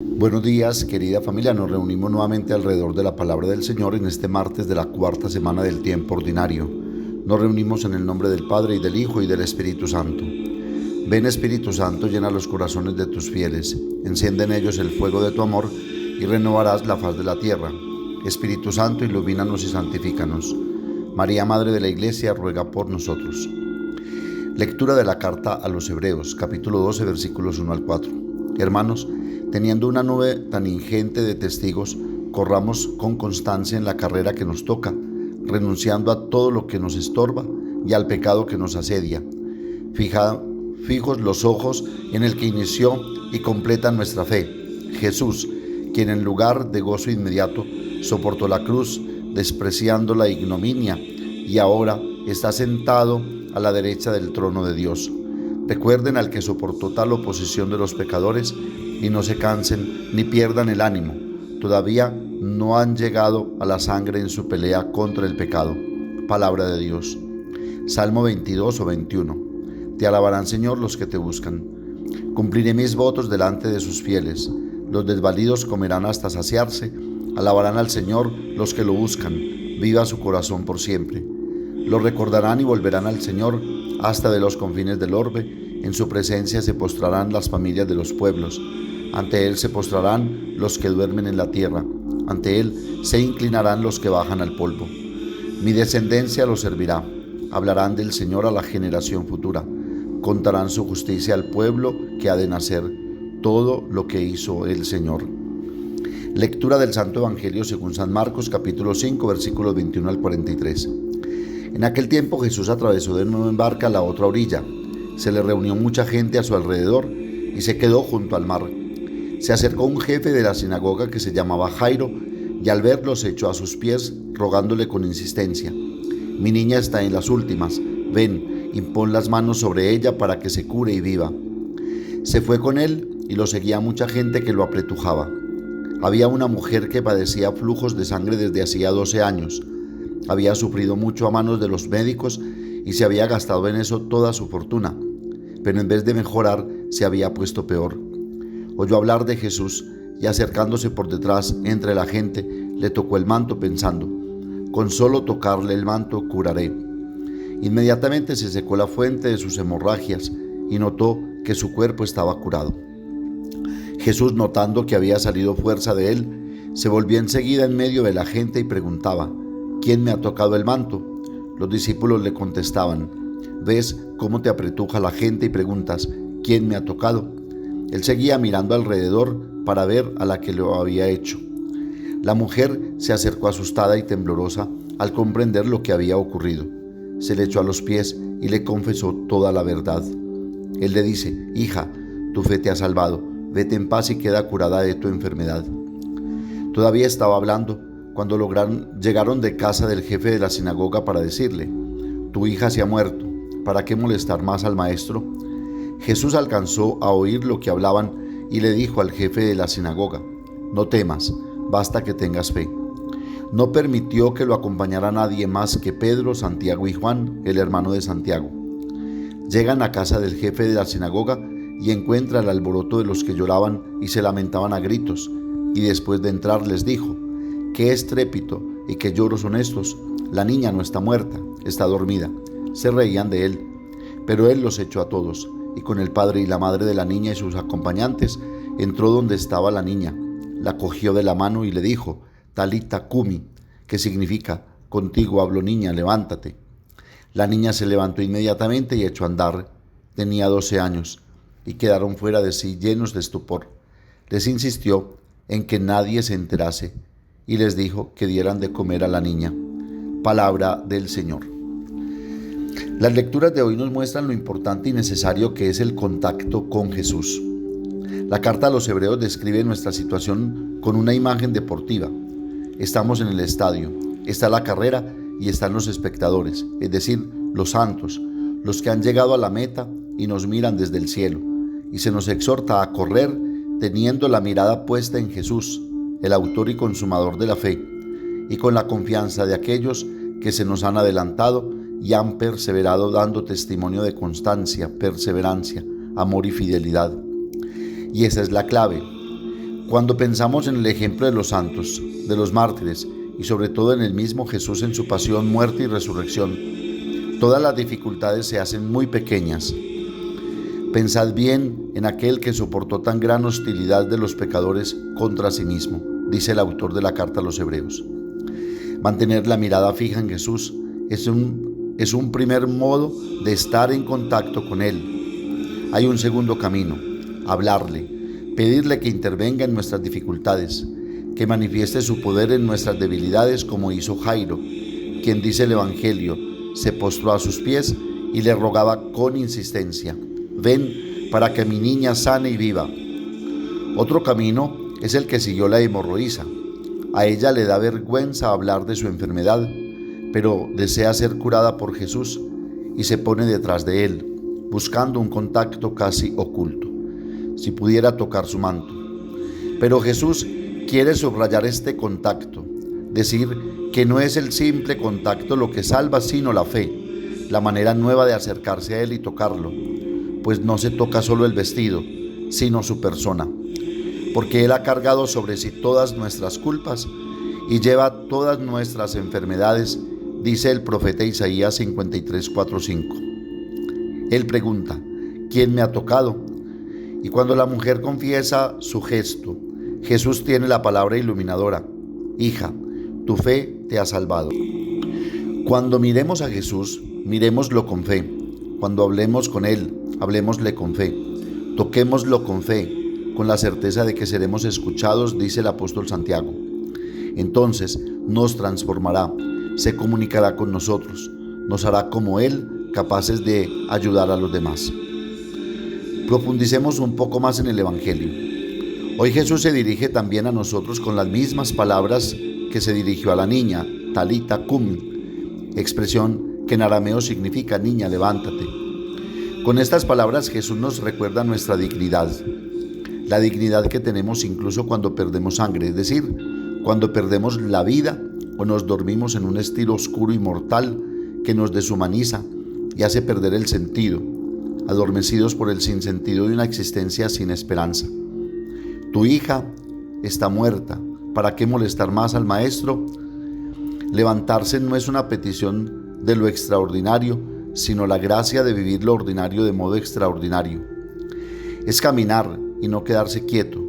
Buenos días, querida familia. Nos reunimos nuevamente alrededor de la palabra del Señor en este martes de la cuarta semana del tiempo ordinario. Nos reunimos en el nombre del Padre, y del Hijo, y del Espíritu Santo. Ven, Espíritu Santo, llena los corazones de tus fieles, enciende en ellos el fuego de tu amor, y renovarás la faz de la tierra. Espíritu Santo, ilumínanos y santifícanos. María, Madre de la Iglesia, ruega por nosotros. Lectura de la carta a los Hebreos, capítulo 12, versículos 1 al 4. Hermanos, teniendo una nube tan ingente de testigos, corramos con constancia en la carrera que nos toca, renunciando a todo lo que nos estorba y al pecado que nos asedia. Fijos los ojos en el que inició y completa nuestra fe, Jesús, quien en lugar de gozo inmediato soportó la cruz, despreciando la ignominia, y ahora está sentado a la derecha del trono de Dios. Recuerden al que soportó tal oposición de los pecadores, y no se cansen ni pierdan el ánimo. Todavía no han llegado a la sangre en su pelea contra el pecado. Palabra de Dios. Salmo 22 o 21. Te alabarán, Señor, los que te buscan. Cumpliré mis votos delante de sus fieles. Los desvalidos comerán hasta saciarse. Alabarán al Señor los que lo buscan. Viva su corazón por siempre. Lo recordarán y volverán al Señor hasta de los confines del orbe. En su presencia se postrarán las familias de los pueblos. Ante Él se postrarán los que duermen en la tierra. Ante Él se inclinarán los que bajan al polvo. Mi descendencia lo servirá. Hablarán del Señor a la generación futura. Contarán su justicia al pueblo que ha de nacer, todo lo que hizo el Señor. Lectura del Santo Evangelio según San Marcos, capítulo 5, versículos 21 al 43. En aquel tiempo Jesús atravesó de nuevo en barca a la otra orilla. Se le reunió mucha gente a su alrededor y se quedó junto al mar. Se acercó un jefe de la sinagoga que se llamaba Jairo, y al verlo se echó a sus pies, rogándole con insistencia: mi niña está en las últimas, ven, impón las manos sobre ella para que se cure y viva. Se fue con él y lo seguía mucha gente que lo apretujaba. Había una mujer que padecía flujos de sangre desde hacía 12 años. Había sufrido mucho a manos de los médicos y se había gastado en eso toda su fortuna, pero en vez de mejorar se había puesto peor. Oyó hablar de Jesús y, acercándose por detrás entre la gente, le tocó el manto pensando: con solo tocarle el manto curaré. Inmediatamente se secó la fuente de sus hemorragias y notó que su cuerpo estaba curado. Jesús, notando que había salido fuerza de él, se volvió enseguida en medio de la gente y preguntaba: ¿quién me ha tocado el manto? Los discípulos le contestaban: ¿ves cómo te apretuja la gente y preguntas: ¿quién me ha tocado? Él seguía mirando alrededor para ver a la que lo había hecho. La mujer se acercó asustada y temblorosa al comprender lo que había ocurrido. Se le echó a los pies y le confesó toda la verdad. Él le dice: hija, tu fe te ha salvado, vete en paz y queda curada de tu enfermedad. Todavía estaba hablando cuando llegaron de casa del jefe de la sinagoga para decirle: tu hija se ha muerto, ¿para qué molestar más al maestro? Jesús alcanzó a oír lo que hablaban y le dijo al jefe de la sinagoga: no temas, basta que tengas fe. No permitió que lo acompañara nadie más que Pedro, Santiago y Juan, el hermano de Santiago. Llegan a casa del jefe de la sinagoga y encuentra el alboroto de los que lloraban y se lamentaban a gritos, y después de entrar les dijo: ¿qué estrépito y qué lloros son estos? La niña no está muerta, está dormida. Se reían de él, pero él los echó a todos, y con el padre y la madre de la niña y sus acompañantes entró donde estaba la niña. La cogió de la mano y le dijo: Talita cumi, que significa: contigo hablo, niña, levántate. La niña se levantó inmediatamente y echó a andar. Tenía 12 años, y quedaron fuera de sí llenos de estupor. Les insistió en que nadie se enterase, y les dijo que dieran de comer a la niña. Palabra del Señor. Las lecturas de hoy nos muestran lo importante y necesario que es el contacto con Jesús. La carta a los Hebreos describe nuestra situación con una imagen deportiva. Estamos en el estadio, está la carrera y están los espectadores, es decir, los santos, los que han llegado a la meta y nos miran desde el cielo, y se nos exhorta a correr teniendo la mirada puesta en Jesús, el autor y consumador de la fe, y con la confianza de aquellos que se nos han adelantado y han perseverado dando testimonio de constancia, perseverancia, amor y fidelidad. Y esa es la clave. Cuando pensamos en el ejemplo de los santos, de los mártires y sobre todo en el mismo Jesús en su pasión, muerte y resurrección, todas las dificultades se hacen muy pequeñas. Pensad bien en aquel que soportó tan gran hostilidad de los pecadores contra sí mismo, dice el autor de la carta a los Hebreos. Mantener la mirada fija en Jesús es un primer modo de estar en contacto con Él. Hay un segundo camino: hablarle, pedirle que intervenga en nuestras dificultades, que manifieste su poder en nuestras debilidades, como hizo Jairo, quien, dice el Evangelio, se postró a sus pies y le rogaba con insistencia: ven para que mi niña sane y viva. Otro camino es el que siguió la hemorroísa. A ella le da vergüenza hablar de su enfermedad, pero desea ser curada por Jesús y se pone detrás de él, buscando un contacto casi oculto, si pudiera tocar su manto. Pero Jesús quiere subrayar este contacto, decir que no es el simple contacto lo que salva, sino la fe, la manera nueva de acercarse a Él y tocarlo, pues no se toca solo el vestido, sino su persona, porque Él ha cargado sobre sí todas nuestras culpas y lleva todas nuestras enfermedades, dice el profeta Isaías 53, 4, 5. Él pregunta: ¿quién me ha tocado? Y cuando la mujer confiesa su gesto, Jesús tiene la palabra iluminadora: hija, tu fe te ha salvado. Cuando miremos a Jesús, miremoslo con fe. Cuando hablemos con Él, hablemosle con fe. Toquémoslo con fe, con la certeza de que seremos escuchados, dice el apóstol Santiago. Entonces nos transformará, se comunicará con nosotros, nos hará como Él, capaces de ayudar a los demás. Profundicemos un poco más en el Evangelio. Hoy Jesús se dirige también a nosotros con las mismas palabras que se dirigió a la niña, Talita cum, expresión que en arameo significa: niña, levántate. Con estas palabras Jesús nos recuerda nuestra dignidad, la dignidad que tenemos incluso cuando perdemos sangre, es decir, cuando perdemos la vida o nos dormimos en un estilo oscuro y mortal que nos deshumaniza y hace perder el sentido, adormecidos por el sinsentido de una existencia sin esperanza. Tu hija está muerta, ¿para qué molestar más al maestro? Levantarse no es una petición de lo extraordinario, sino la gracia de vivir lo ordinario de modo extraordinario. Es caminar y no quedarse quieto,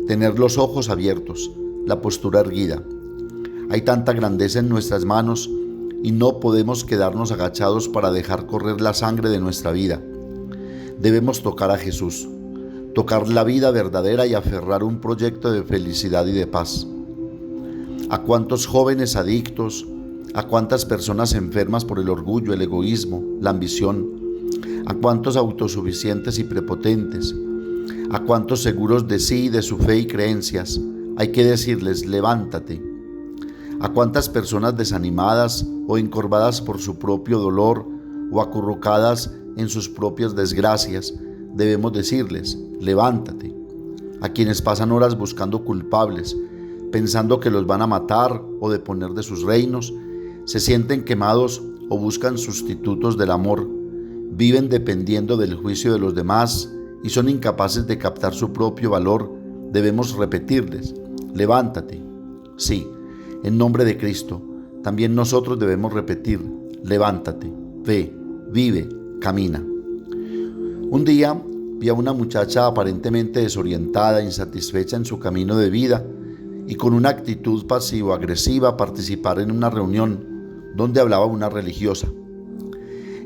tener los ojos abiertos, la postura erguida. Hay tanta grandeza en nuestras manos y no podemos quedarnos agachados para dejar correr la sangre de nuestra vida. Debemos tocar a Jesús, tocar la vida verdadera y aferrar un proyecto de felicidad y de paz. ¿A cuántos jóvenes adictos, a cuántas personas enfermas por el orgullo, el egoísmo, la ambición, a cuántos autosuficientes y prepotentes, a cuántos seguros de sí, de su fe y creencias, hay que decirles: levántate? ¿A cuántas personas desanimadas o encorvadas por su propio dolor o acurrucadas en sus propias desgracias, debemos decirles: levántate? A quienes pasan horas buscando culpables, pensando que los van a matar o deponer de sus reinos, se sienten quemados o buscan sustitutos del amor, viven dependiendo del juicio de los demás y son incapaces de captar su propio valor, debemos repetirles: levántate. Sí, en nombre de Cristo, también nosotros debemos repetir: levántate, ve, vive, camina. Un día vi a una muchacha aparentemente desorientada, insatisfecha en su camino de vida y con una actitud pasivo-agresiva participar en una reunión donde hablaba una religiosa.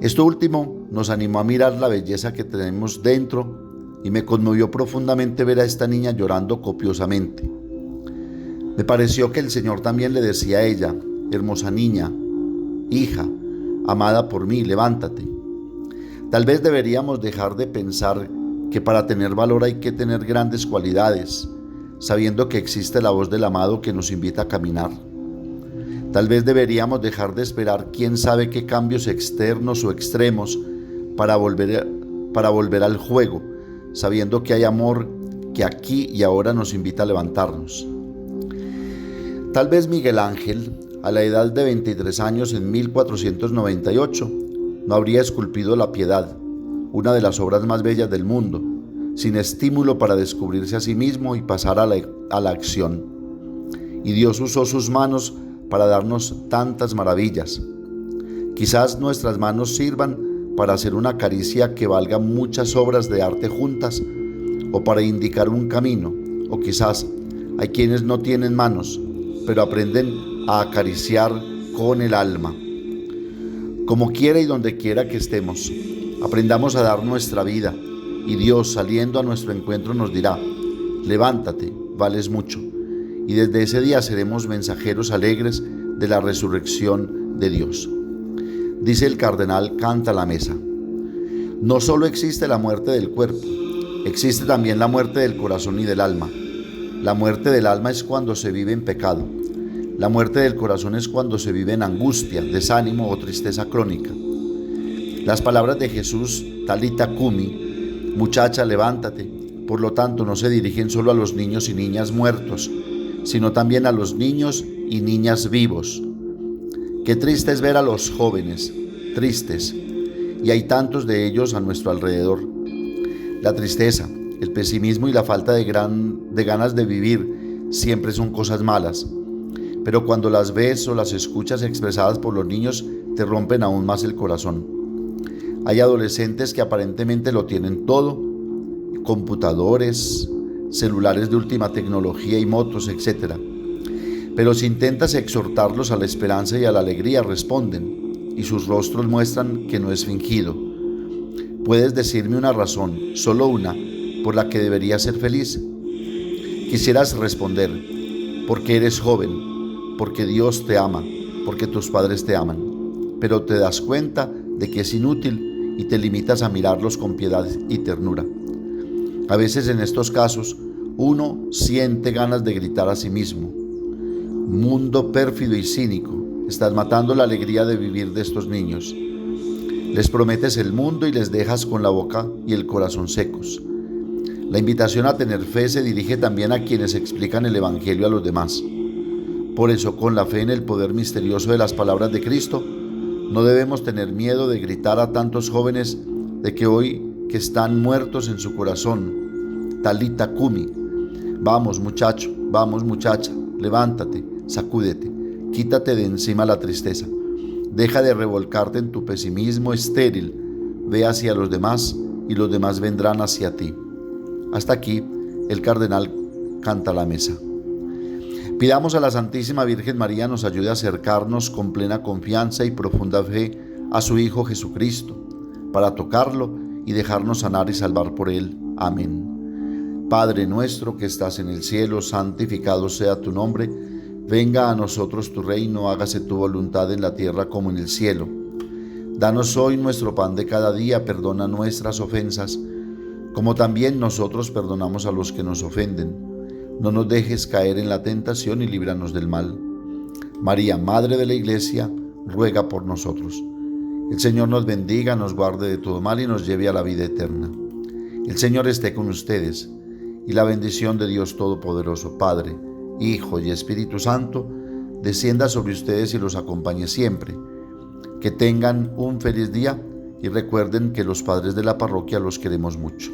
Esto último nos animó a mirar la belleza que tenemos dentro y me conmovió profundamente ver a esta niña llorando copiosamente. Me pareció que el Señor también le decía a ella: hermosa niña, hija, amada por mí, levántate. Tal vez deberíamos dejar de pensar que para tener valor hay que tener grandes cualidades, sabiendo que existe la voz del amado que nos invita a caminar. Tal vez deberíamos dejar de esperar quién sabe qué cambios externos o extremos para volver al juego, sabiendo que hay amor que aquí y ahora nos invita a levantarnos. Tal vez Miguel Ángel, a la edad de 23 años en 1498, no habría esculpido la Piedad, una de las obras más bellas del mundo, sin estímulo para descubrirse a sí mismo y pasar a la acción. Y Dios usó sus manos para darnos tantas maravillas. Quizás nuestras manos sirvan para hacer una caricia que valga muchas obras de arte juntas, o para indicar un camino, o quizás hay quienes no tienen manos, pero aprenden a acariciar con el alma. Como quiera y donde quiera que estemos, aprendamos a dar nuestra vida, y Dios, saliendo a nuestro encuentro, nos dirá: levántate, vales mucho. Y desde ese día seremos mensajeros alegres de la resurrección de Dios. Dice el cardenal Cantalamessa: no solo existe la muerte del cuerpo, existe también la muerte del corazón y del alma. La muerte del alma es cuando se vive en pecado. La muerte del corazón es cuando se vive en angustia, desánimo o tristeza crónica. Las palabras de Jesús, Talita Cumi, muchacha, levántate, por lo tanto no se dirigen solo a los niños y niñas muertos, sino también a los niños y niñas vivos. Qué triste es ver a los jóvenes, tristes, y hay tantos de ellos a nuestro alrededor. La tristeza, el pesimismo y la falta de ganas de vivir siempre son cosas malas, pero cuando las ves o las escuchas expresadas por los niños, te rompen aún más el corazón. Hay adolescentes que aparentemente lo tienen todo: computadores, celulares de última tecnología y motos, etc. Pero si intentas exhortarlos a la esperanza y a la alegría, responden, y sus rostros muestran que no es fingido. ¿Puedes decirme una razón, solo una, por la que deberías ser feliz? Quisieras responder: porque eres joven, porque Dios te ama, porque tus padres te aman. Pero te das cuenta de que es inútil y te limitas a mirarlos con piedad y ternura. A veces en estos casos uno siente ganas de gritar a sí mismo: mundo pérfido y cínico, estás matando la alegría de vivir de estos niños. Les prometes el mundo y les dejas con la boca y el corazón secos. La invitación a tener fe se dirige también a quienes explican el Evangelio a los demás. Por eso, con la fe en el poder misterioso de las palabras de Cristo, no debemos tener miedo de gritar a tantos jóvenes de que hoy que están muertos en su corazón: Talita Cumi, vamos muchacho, vamos muchacha, levántate, sacúdete, quítate de encima la tristeza, deja de revolcarte en tu pesimismo estéril, ve hacia los demás y los demás vendrán hacia ti. Hasta aquí el cardenal Cantalamessa. Pidamos a la Santísima Virgen María nos ayude a acercarnos con plena confianza y profunda fe a su Hijo Jesucristo, para tocarlo y dejarnos sanar y salvar por él. Amén. Padre nuestro que estás en el cielo, santificado sea tu nombre. Venga a nosotros tu reino, hágase tu voluntad en la tierra como en el cielo. Danos hoy nuestro pan de cada día, perdona nuestras ofensas, como también nosotros perdonamos a los que nos ofenden. No nos dejes caer en la tentación y líbranos del mal. María, Madre de la Iglesia, ruega por nosotros. El Señor nos bendiga, nos guarde de todo mal y nos lleve a la vida eterna. El Señor esté con ustedes, y la bendición de Dios Todopoderoso, Padre, Hijo y Espíritu Santo, descienda sobre ustedes y los acompañe siempre. Que tengan un feliz día y recuerden que los padres de la parroquia los queremos mucho.